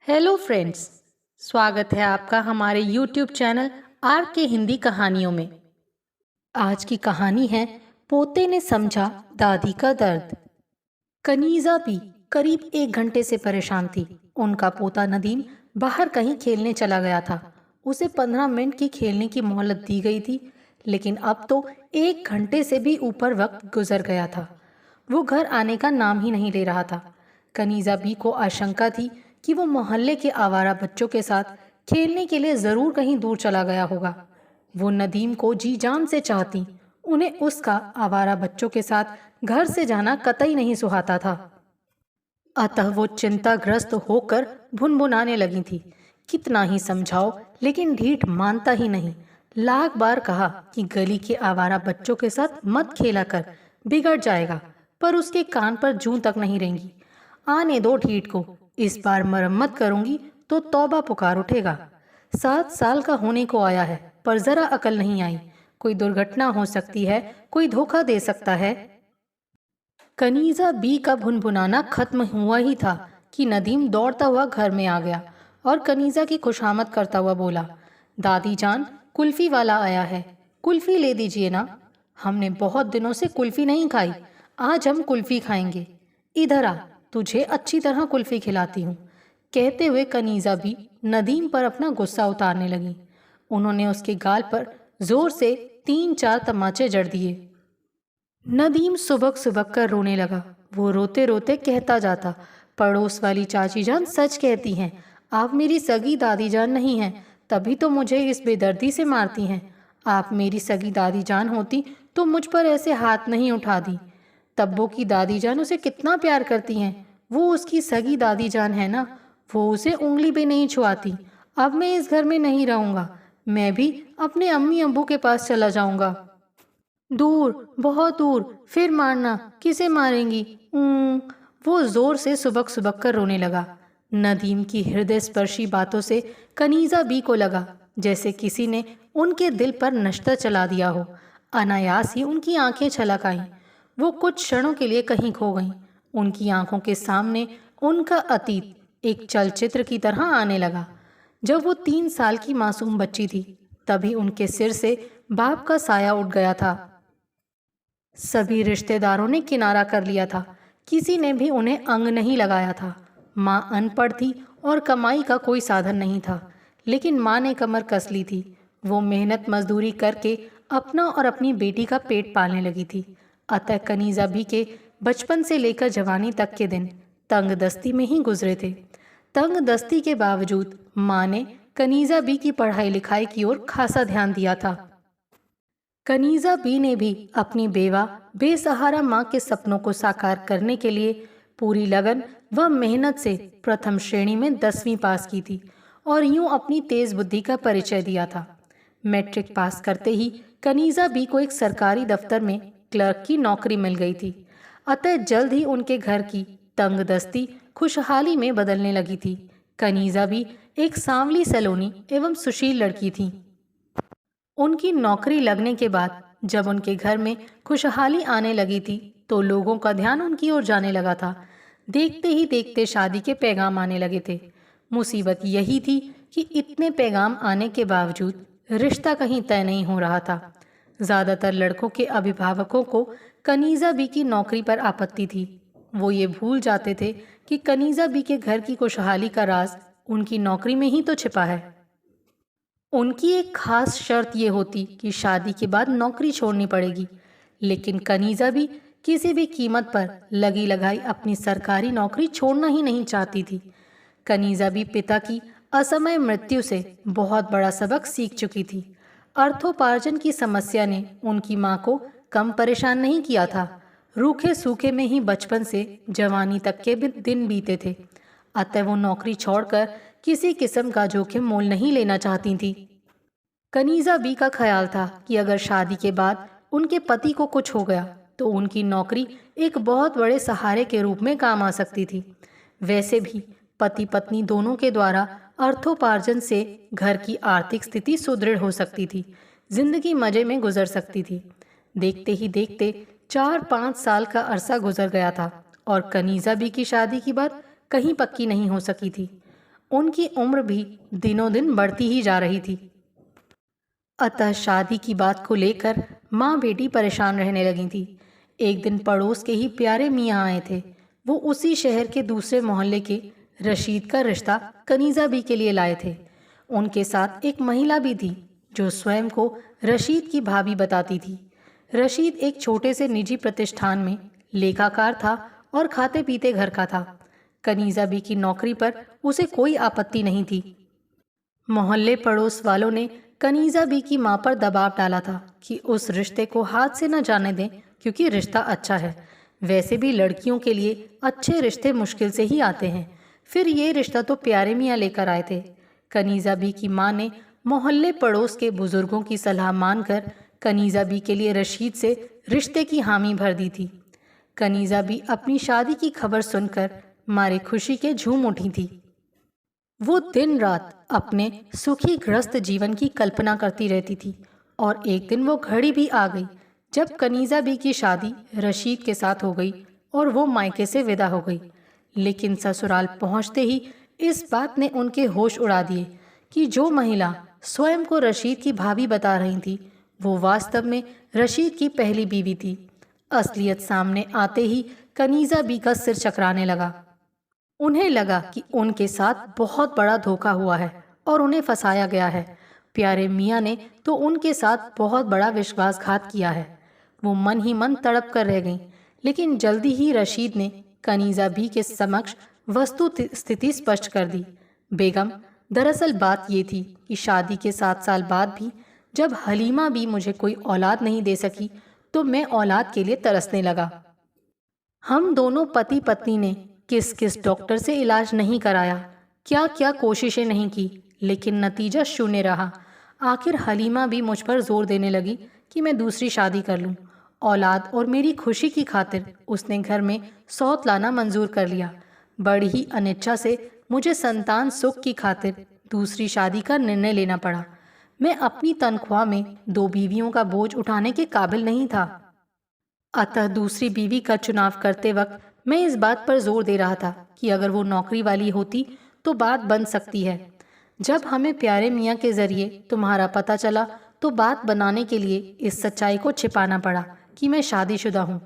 Hello friends. स्वागत है आपका हमारे यूट्यूब चैनल आर के हिंदी कहानियों में। आज की कहानी है पोते ने समझा दादी का दर्द। कनीज़ा भी करीब 1 घंटे से परेशान थी। उनका पोता नदीम बाहर कहीं खेलने चला गया था। उसे 15 मिनट की खेलने की मोहलत दी गई थी, लेकिन अब तो 1 घंटे से भी ऊपर वक्त गुजर गया था। वो घर आने का नाम ही नहीं ले रहा था। कनीज़ा बी को आशंका थी कि वो मोहल्ले के आवारा बच्चों के साथ खेलने के लिए ज़रूर कहीं दूर चला गया होगा। वो नदीम को जी जान से चाहती। उन्हें उसका आवारा बच्चों के साथ घर से जाना कतई नहीं सुहाता था। अतः वो चिंताग्रस्त होकर भुनभुनाने लगी थी। कितना ही समझाओ, लेकिन ढीठ मानता ही नहीं। लाख बार कहा कि गली के आवारा बच्चों के साथ मत खेला कर, बिगड़ जाएगा, पर उसके कान पर जूं तक नहीं रेंगी। आने दो ढीठ को, इस बार मरम्मत करूंगी तो तौबा पुकार उठेगा। 7 साल का होने को आया है, पर जरा अकल नहीं आई। कोई दुर्घटना हो सकती है, कोई धोखा दे सकता है। कनीज़ा बी का भुनभुनाना खत्म हुआ ही था कि नदीम दौड़ता हुआ घर में आ गया और कनीज़ा की खुशामद करता हुआ बोला, दादी जान, कुल्फी वाला आया है, कुल्फी ले दीजिए ना। हमने बहुत दिनों से कुल्फी नहीं खाई, आज हम कुल्फी खाएंगे। इधर आ, तुझे अच्छी तरह कुल्फी खिलाती हूँ। कहते हुए कनीज़ा भी नदीम पर अपना गुस्सा उतारने लगी। उन्होंने उसके गाल पर जोर से 3-4 तमाचे जड़ दिए। नदीम सुबक सुबक कर रोने लगा। वो रोते रोते कहता जाता, पड़ोस वाली चाची जान सच कहती हैं, आप मेरी सगी दादी जान नहीं हैं, तभी तो मुझे इस बेदर्दी से मारती हैं। आप मेरी सगी दादी जान होती तो मुझ पर ऐसे हाथ नहीं उठा दी। तब्बो की दादी जान उसे कितना प्यार करती हैं, वो उसकी सगी दादी जान है ना, वो उसे उंगली भी नहीं छुआती। अब मैं इस घर में नहीं रहूंगा, मैं भी अपने अम्मी अब्बू के पास चला जाऊंगा। दूर, बहुत दूर, फिर मारना, किसे मारेंगी? वो जोर से सुबक सुबक कर रोने लगा। नदीम की हृदय स्पर्शी बातों से कनीज़ा बी को लगा जैसे किसी ने उनके दिल पर नश्तर चला दिया हो। अनायास ही उनकी आंखें छलक आईं। वो कुछ क्षणों के लिए कहीं खो गईं। उनकी आंखों के सामने उनका अतीत एक चलचित्र की तरह आने लगा। जब वो 3 साल की मासूम बच्ची थी, तभी उनके सिर से बाप का साया उठ गया था। सभी रिश्तेदारों ने किनारा कर लिया था, किसी ने भी उन्हें अंग नहीं लगाया था। माँ अनपढ़ थी और कमाई का कोई साधन नहीं था, लेकिन माँ ने कमर कस ली थी। वो मेहनत मजदूरी करके अपना और अपनी बेटी का पेट पालने लगी थी। अतः कनीज़ा बी के बचपन से लेकर जवानी तक के दिन तंग दस्ती में ही गुजरे थे। तंग दस्ती के बावजूद माँ ने कनीज़ा बी की पढ़ाई लिखाई की ओर खासा ध्यान दिया था। कनीज़ा बी ने भी अपनी बेवा बेसहारा माँ के सपनों को साकार करने के लिए पूरी लगन व मेहनत से प्रथम श्रेणी में 10वीं पास की थी और यूं अपनी तेज बुद्धि का परिचय दिया था। मैट्रिक पास करते ही कनीज़ा बी को एक सरकारी दफ्तर में क्लर्क की नौकरी मिल गई थी। अतः जल्द ही उनके घर की तंग दस्ती खुशहाली में बदलने लगी थी। कनीज़ा भी एक सांवली सलोनी एवं सुशील लड़की थी। उनकी नौकरी लगने के बाद जब उनके घर में खुशहाली आने लगी थी, तो लोगों का ध्यान उनकी ओर जाने लगा था। देखते ही देखते शादी के पैगाम आने लगे थे। मुसीबत यही थी कि इतने पैगाम आने के बावजूद रिश्ता कहीं तय नहीं हो रहा था। ज्यादातर लड़कों के अभिभावकों को कनीज़ा बी की नौकरी पर आपत्ति थी। वो ये भूल जाते थे कि कनीज़ा बी के घर की खुशहाली का राज उनकी नौकरी में ही तो छिपा है। उनकी एक खास शर्त ये होती कि शादी के बाद नौकरी छोड़नी पड़ेगी, लेकिन कनीज़ा भी किसी भी कीमत पर लगी लगाई अपनी सरकारी नौकरी छोड़ना ही नहीं चाहती थी। कनीज़ा भी पिता की असमय मृत्यु से बहुत बड़ा सबक सीख चुकी थी। अर्थोपार्जन की समस्या ने उनकी माँ को कम परेशान नहीं किया था। रूखे सूखे में ही बचपन से जवानी तक के भी दिन बीते थे। अतः वो नौकरी छोड़कर किसी किस्म का जोखिम मोल नहीं लेना चाहती थी। कनीज़ा बी का ख्याल था कि अगर शादी के बाद उनके पति को कुछ हो गया तो उनकी नौकरी एक बहुत बड़े सहारे के रूप में काम आ सकती थी। वैसे भी पति पत्नी दोनों के द्वारा अर्थोपार्जन से घर की आर्थिक स्थिति सुदृढ़ हो सकती थी, जिंदगी मजे में गुजर सकती थी। देखते ही देखते 4-5 साल का अरसा गुजर गया था और कनीज़ा बी की शादी की बात कहीं पक्की नहीं हो सकी थी। उनकी उम्र भी दिनों दिन बढ़ती ही जा रही थी। अतः शादी की बात को लेकर माँ बेटी परेशान रहने लगी थी। एक दिन पड़ोस के ही प्यारे मियाँ आए थे। वो उसी शहर के दूसरे मोहल्ले के रशीद का रिश्ता कनीज़ा बी के लिए लाए थे। उनके साथ एक महिला भी थी जो स्वयं को रशीद की भाभी बताती थी। रशीद एक छोटे से निजी प्रतिष्ठान में लेखाकार था और खाते पीते घर का था। कनीज़ा बी की नौकरी पर उसे कोई आपत्ति नहीं थी। मोहल्ले पड़ोस वालों ने कनीज़ा बी की मां पर दबाव डाला था कि उस रिश्ते को हाथ से न जाने दें, क्योंकि रिश्ता अच्छा है। वैसे भी लड़कियों के लिए अच्छे रिश्ते मुश्किल से ही आते हैं। फिर ये रिश्ता तो प्यारे मियाँ लेकर आए थे। कनीज़ा बी की मां ने मोहल्ले पड़ोस के बुजुर्गों की सलाह मानकर कनीज़ा बी के लिए रशीद से रिश्ते की हामी भर दी थी। कनीज़ा बी अपनी शादी की खबर सुनकर मारे खुशी के झूम उठी थी। वो दिन रात अपने सुखी गृहस्थ जीवन की कल्पना करती रहती थी और एक दिन वो घड़ी भी आ गई जब कनीज़ा बी की शादी रशीद के साथ हो गई और वो मायके से विदा हो गई। लेकिन ससुराल पहुंचते ही इस बात ने उनके होश उड़ा दिए कि जो महिला स्वयं को रशीद की भाभी बता रही थी वो वास्तव में रशीद की पहली बीवी थी। असलियत सामने आते ही कनीज़ा बी का सिर चकराने लगा। उन्हें लगा कि उनके साथ बहुत बड़ा धोखा हुआ है और उन्हें फंसाया गया है। प्यारे मियाँ ने तो उनके साथ बहुत बड़ा विश्वासघात किया है। वो मन ही मन तड़प कर रह गईं। लेकिन जल्दी ही रशीद ने कनीज़ा बी के समक्ष वस्तु स्थिति स्पष्ट कर दी। बेगम, दरअसल बात ये थी कि शादी के 7 साल बाद भी जब हलीमा बी मुझे कोई औलाद नहीं दे सकी तो मैं औलाद के लिए तरसने लगा। हम दोनों पति पत्नी ने किस किस डॉक्टर से इलाज नहीं कराया, क्या क्या कोशिशें नहीं की, लेकिन नतीजा शून्य रहा। आखिर हलीमा भी मुझ पर जोर देने लगी कि मैं दूसरी शादी कर लूं। औलाद और मेरी खुशी की खातिर उसने घर में सौत लाना मंजूर कर लिया। बड़ी ही अनिच्छा से मुझे संतान सुख की खातिर दूसरी शादी का निर्णय लेना पड़ा। मैं अपनी तनख्वाह में 2 बीवियों का बोझ उठाने के काबिल नहीं था। अतः दूसरी बीवी का चुनाव करते वक्त मैं इस बात पर जोर दे रहा था कि अगर वो नौकरी वाली होती तो बात बन सकती है। जब हमें प्यारे मियाँ के जरिए तुम्हारा पता चला तो बात बनाने के लिए इस सच्चाई को छिपाना पड़ा कि मैं शादीशुदा हूँ।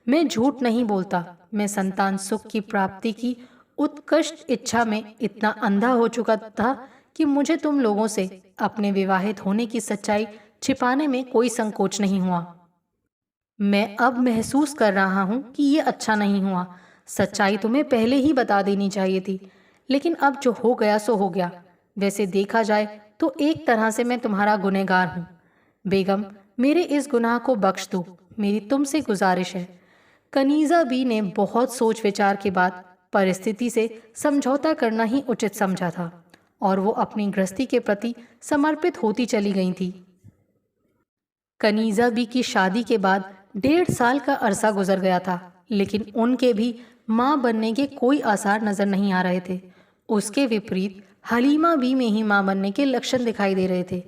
मैं झूठ नहीं बोलता। मैं संतान सुख की प्राप्ति की उत्कृष्ट इच्छा में इतना अंधा हो चुका था कि मुझे तुम लोगों से अपने विवाहित होने की सच्चाई छिपाने में कोई संकोच नहीं हुआ। मैं अब महसूस कर रहा हूँ कि ये अच्छा नहीं हुआ। सच्चाई तुम्हें पहले ही बता देनी चाहिए थी, लेकिन अब जो हो गया सो हो गया। वैसे देखा जाए तो एक तरह से मैं तुम्हारा गुनहगार हूँ। बेगम, मेरे इस गुनाह को बख्श दो, मेरी तुमसे गुजारिश है। कनीज़ा बी ने बहुत सोच विचार के बाद परिस्थिति से समझौता करना ही उचित समझा था और वो अपनी गृहस्थी के प्रति समर्पित होती चली गई थी। कनीज़ा बी की शादी के बाद 1.5 साल का अरसा गुजर गया था, लेकिन उनके भी माँ बनने के कोई आसार नजर नहीं आ रहे थे। उसके विपरीत हलीमा बी में ही माँ बनने के लक्षण दिखाई दे रहे थे।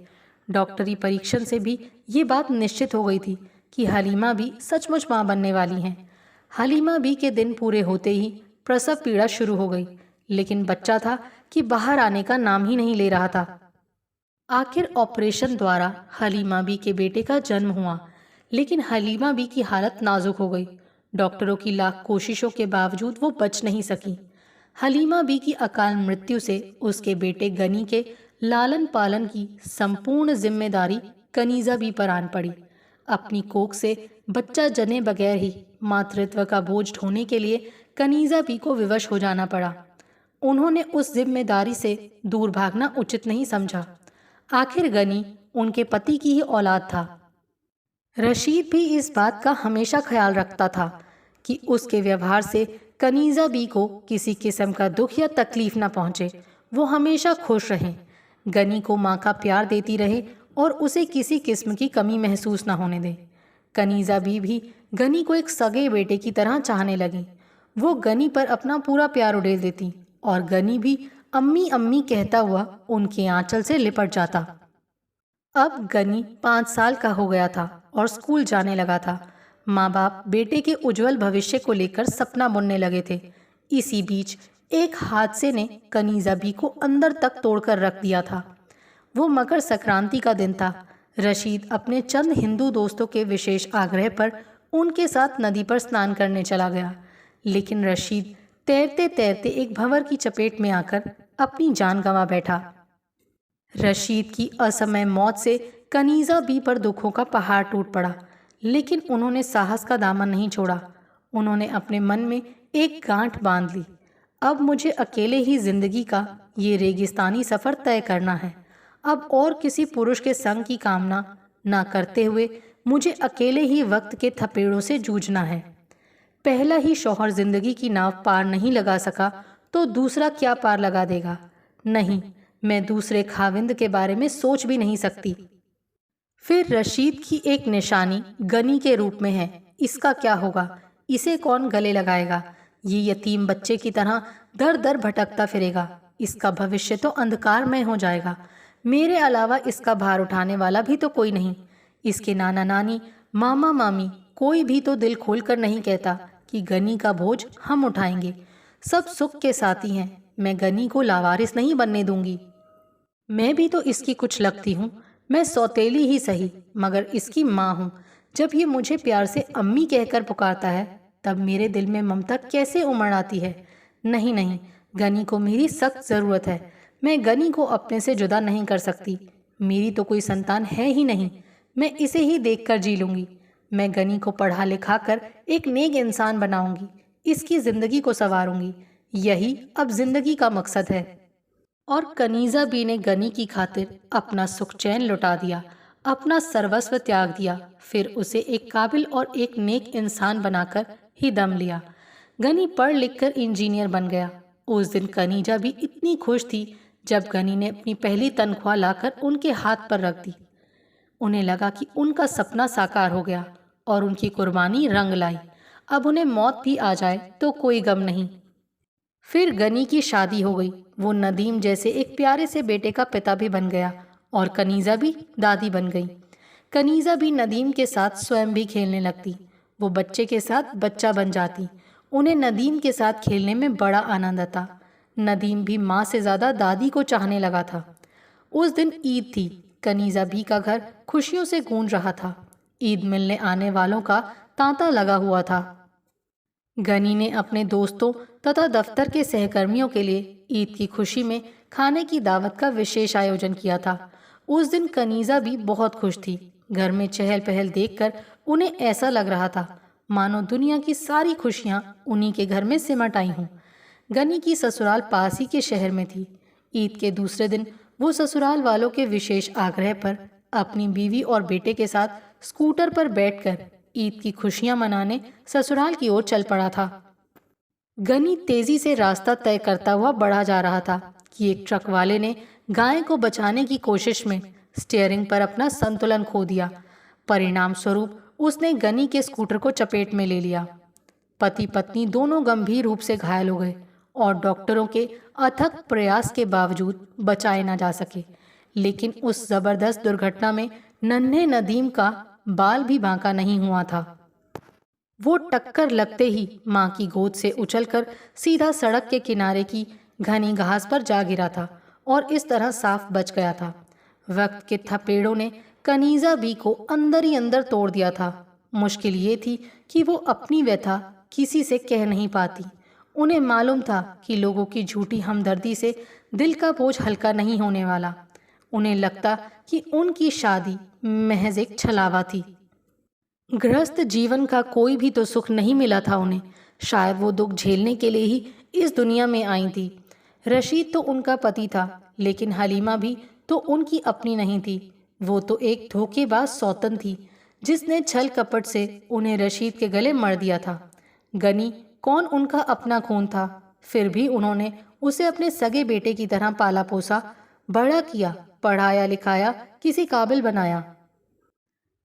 डॉक्टरी परीक्षण से भी ये बात निश्चित हो गई थी कि हलीमा बी सचमुच माँ बनने वाली हैं। हलीमा बी के दिन पूरे होते ही प्रसव पीड़ा शुरू हो गई, लेकिन बच्चा था कि बाहर आने का नाम ही नहीं ले रहा था। आखिर ऑपरेशन द्वारा हलीमा बी के बेटे का जन्म हुआ, लेकिन हलीमा बी की हालत नाजुक हो गई। डॉक्टरों की लाख कोशिशों के बावजूद वो बच नहीं सकी। हलीमा बी की अकाल मृत्यु से उसके बेटे गनी के लालन पालन की संपूर्ण जिम्मेदारी कनीज़ा बी पर आन पड़ी। अपनी कोख से बच्चा जने बगैर ही मातृत्व का बोझ ढोने के लिए कनीज़ा बी को विवश हो जाना पड़ा। उन्होंने उस जिम्मेदारी से दूर भागना उचित नहीं समझा। आखिर गनी उनके पति की ही औलाद था। रशीद भी इस बात का हमेशा ख्याल रखता था कि उसके व्यवहार से कनीज़ा बी को किसी किस्म का दुख या तकलीफ न पहुंचे। वो हमेशा खुश रहे, गनी को माँ का प्यार देती रहे और उसे किसी किस्म की कमी महसूस न होने दे। कनीज़ा बी भी गनी को एक सगे बेटे की तरह चाहने लगी। वो गनी पर अपना पूरा प्यार उड़ेल देती और गनी भी अम्मी अम्मी कहता हुआ उनके आंचल से लिपट जाता। अब गनी 5 साल का हो गया था और स्कूल जाने लगा था। माँ बाप बेटे के उज्जवल भविष्य को लेकर सपना बुनने लगे थे। इसी बीच एक हादसे ने कनीज़ा बी को अंदर तक तोड़कर रख दिया था। वो मकर संक्रांति का दिन था। रशीद अपने चंद हिंदू दोस्तों के विशेष आग्रह पर उनके साथ नदी पर स्नान करने चला गया, लेकिन रशीद तैरते तैरते एक भंवर की चपेट में आकर अपनी जान गंवा बैठा। रशीद की असमय मौत से कनीज़ा बी पर दुखों का पहाड़ टूट पड़ा, लेकिन उन्होंने साहस का दामन नहीं छोड़ा। उन्होंने अपने मन में एक गांठ बांध ली। अब मुझे अकेले ही जिंदगी का ये रेगिस्तानी सफ़र तय करना है। अब और किसी पुरुष के संग की कामना ना करते हुए मुझे अकेले ही वक्त के थपेड़ों से जूझना है। पहला ही शौहर जिंदगी की नाव पार नहीं लगा सका तो दूसरा क्या पार लगा देगा। नहीं, मैं दूसरे खाविंद के बारे में सोच भी नहीं सकती। फिर रशीद की एक निशानी गनी के रूप में है। इसका क्या होगा? इसे कौन गले लगाएगा? ये यतीम बच्चे की तरह दर दर भटकता फिरेगा। इसका भविष्य तो अंधकारमय हो जाएगा। मेरे अलावा इसका भार उठाने वाला भी तो कोई नहीं। इसके नाना नानी, मामा मामी, कोई भी तो दिल खोलकर नहीं कहता कि गनी का बोझ हम उठाएंगे। सब सुख के साथी हैं। मैं गनी को लावारिस नहीं बनने दूंगी। मैं भी तो इसकी कुछ लगती हूँ। मैं सौतेली ही सही, मगर इसकी माँ हूँ। जब ये मुझे प्यार से अम्मी कहकर पुकारता है, तब मेरे दिल में ममता कैसे उमड़ आती है। नहीं नहीं, गनी को मेरी सख्त ज़रूरत है। मैं गनी को अपने से जुदा नहीं कर सकती। मेरी तो कोई संतान है ही नहीं। मैं इसे ही देखकर जी लूँगी। मैं गनी को पढ़ा लिखा कर एक नेक इंसान बनाऊंगी। इसकी ज़िंदगी को संवारूंगी। यही अब जिंदगी का मकसद है। और कनीज़ा बी ने गनी की खातिर अपना सुख चैन लुटा दिया, अपना सर्वस्व त्याग दिया। फिर उसे एक काबिल और एक नेक इंसान बनाकर ही दम लिया। गनी पढ़ लिखकर इंजीनियर बन गया। उस दिन कनीज़ा भी इतनी खुश थी जब गनी ने अपनी पहली तनख्वाह लाकर उनके हाथ पर रख दी। उन्हें लगा कि उनका सपना साकार हो गया और उनकी कुर्बानी रंग लाई। अब उन्हें मौत भी आ जाए तो कोई गम नहीं। फिर गनी की शादी हो गई। वो नदीम जैसे एक प्यारे से बेटे का पिता भी बन गया और कनीज़ा भी दादी बन गई। कनीज़ा भी नदीम के साथ स्वयं भी खेलने लगती। वो बच्चे के साथ बच्चा बन जाती। उन्हें नदीम के साथ खेलने में बड़ा आनंद आता। नदीम भी माँ से ज़्यादा दादी को चाहने लगा था। उस दिन ईद थी। कनीज़ा भी का घर खुशियों से गूंज रहा था। ईद मिलने आने वालों का तांता लगा हुआ था। गनी ने अपने दोस्तों तथा दफ्तर के सहकर्मियों के लिए ईद की खुशी में खाने की दावत का विशेष आयोजन किया था। उस दिन कनीज़ा भी बहुत खुश थी। घर में चहल पहल देखकर उन्हें ऐसा लग रहा था मानो दुनिया की सारी खुशियां उन्हीं के घर में सिमट आई हों। गनी की ससुराल पास ही के शहर में थी। ईद के दूसरे दिन वो ससुराल वालों के विशेष आग्रह पर अपनी बीवी और बेटे के साथ स्कूटर पर बैठकर ईद की खुशियां मनाने ससुराल की ओर चल पड़ा था। गनी तेजी से रास्ता तय करता हुआ बढ़ा जा रहा था कि एक ट्रक वाले ने गाय को बचाने की कोशिश में स्टीयरिंग पर अपना संतुलन खो दिया। परिणाम स्वरूप उसने गनी के स्कूटर को चपेट में ले लिया। पति पत्नी दोनों गंभीर रूप से घायल हो गए और डॉक्टरों के अथक प्रयास के बावजूद बचाए न जा सके। लेकिन उस जबरदस्त दुर्घटना में नन्हे नदीम का बाल भी बांका नहीं हुआ था। वो टक्कर लगते ही माँ की गोद से उछलकर सीधा सड़क के किनारे की घनी घास पर जा गिरा था और इस तरह साफ बच गया था। वक्त के थपेड़ों ने कनीज़ा बी को अंदर ही अंदर तोड़ दिया था। मुश्किल ये थी कि वो अपनी व्यथा किसी से कह नहीं पाती। उन्हें मालूम था कि लोगों की झूठी हमदर्दी से दिल का बोझ हल्का नहीं होने वाला। उन्हें लगता कि उनकी शादी महज एक छलावा थी। गृहस्थ जीवन का कोई भी तो सुख नहीं मिला था उन्हें। शायद वो दुख झेलने के लिए ही इस दुनिया में आई थी। रशीद तो उनका पति था, लेकिन हलीमा भी तो उनकी अपनी नहीं थी। वो तो एक धोखेबाज सौतन थी जिसने छल कपट से उन्हें रशीद के गले मर दिया था। गनी कौन उनका अपना खून था, फिर भी उन्होंने उसे अपने सगे बेटे की तरह पाला पोसा, बड़ा किया, पढ़ाया लिखाया, किसी काबिल बनाया।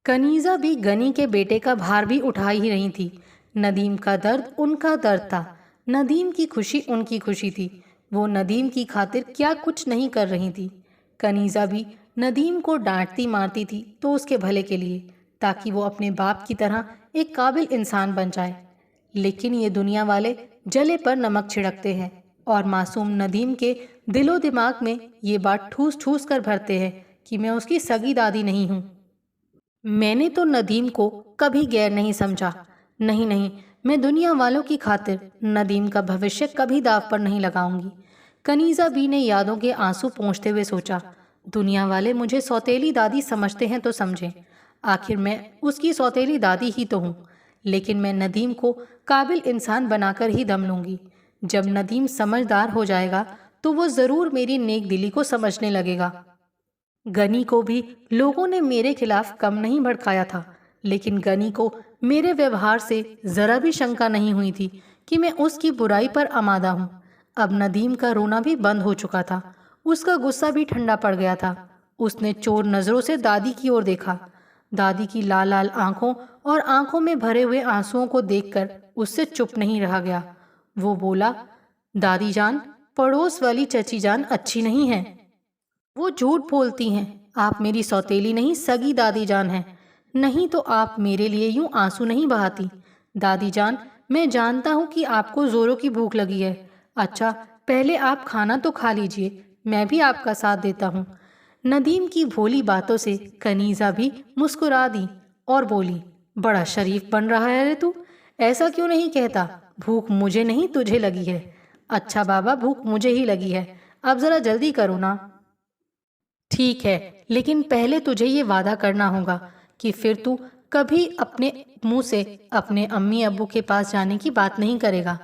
कनीज़ा भी गनी के बेटे का भार भी उठा ही रही थी। नदीम का दर्द उनका दर्द था। नदीम की खुशी उनकी खुशी थी। वो नदीम की खातिर क्या कुछ नहीं कर रही थी। कनीज़ा भी नदीम को डांटती मारती थी तो उसके भले के लिए, ताकि वो अपने बाप की तरह एक काबिल इंसान बन जाए। लेकिन ये दुनिया वाले जले पर नमक छिड़कते हैं और मासूम नदीम के दिलो दिमाग में ये बात ठूस ठूस कर भरते हैं कि मैं उसकी सगी दादी नहीं हूँ। मैंने तो नदीम को कभी गैर नहीं समझा। नहीं नहीं, मैं दुनिया वालों की खातिर नदीम का भविष्य कभी दाव पर नहीं लगाऊंगी। कनीज़ा बी ने यादों के आंसू पोंछते हुए सोचा, दुनिया वाले मुझे सौतेली दादी समझते हैं तो समझें, आखिर मैं उसकी सौतेली दादी ही तो हूँ। लेकिन मैं नदीम को काबिल इंसान बनाकर ही दम लूंगी। जब नदीम समझदार हो जाएगा तो वो ज़रूर मेरी नेक दिली को समझने लगेगा। गनी को भी लोगों ने मेरे खिलाफ कम नहीं भड़काया था, लेकिन गनी को मेरे व्यवहार से ज़रा भी शंका नहीं हुई थी कि मैं उसकी बुराई पर आमादा हूँ। अब नदीम का रोना भी बंद हो चुका था, उसका गुस्सा भी ठंडा पड़ गया था। उसने चोर नज़रों से दादी की ओर देखा। दादी की लाल लाल आंखों और आंखों में भरे हुए आंसुओं को देखकर उससे चुप नहीं रहा गया। वो बोला, दादी जान, पड़ोस वाली चची जान अच्छी नहीं है। वो झूठ बोलती हैं। आप मेरी सौतेली नहीं सगी दादी जान हैं। नहीं तो आप मेरे लिए यूं आंसू नहीं बहाती। दादी जान, मैं जानता हूँ कि आपको जोरों की भूख लगी है। अच्छा, पहले आप खाना तो खा लीजिए, मैं भी आपका साथ देता हूँ। नदीम की भोली बातों से कनीज़ा भी मुस्कुरा दी और बोली, बड़ा शरीफ बन रहा है रे तू। ऐसा क्यों नहीं कहता, भूख मुझे नहीं तुझे लगी है। अच्छा बाबा, भूख मुझे ही लगी है, अब ज़रा जल्दी करो ना। ठीक है, लेकिन पहले तुझे ये वादा करना होगा कि फिर तू कभी अपने मुंह से अपने अम्मी अब्बू के पास जाने की बात नहीं करेगा।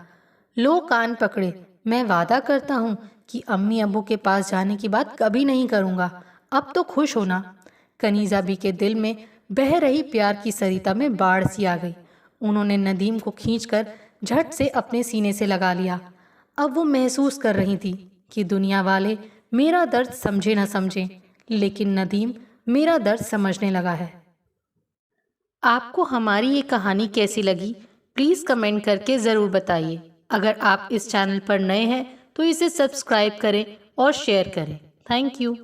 लो कान पकड़े, मैं वादा करता हूँ कि अम्मी अब्बू के पास जाने की बात कभी नहीं करूँगा। अब तो खुश होना। कनीज़ा बी के दिल में बह रही प्यार की सरिता में बाढ़ सी आ गई। उन्होंने नदीम को खींचकर झट से अपने सीने से लगा लिया। अब वो महसूस कर रही थी कि दुनिया वाले मेरा दर्द समझे न समझें, लेकिन नदीम मेरा दर्द समझने लगा है। आपको हमारी ये कहानी कैसी लगी, प्लीज़ कमेंट करके ज़रूर बताइए। अगर आप इस चैनल पर नए हैं तो इसे सब्सक्राइब करें और शेयर करें। Thank you.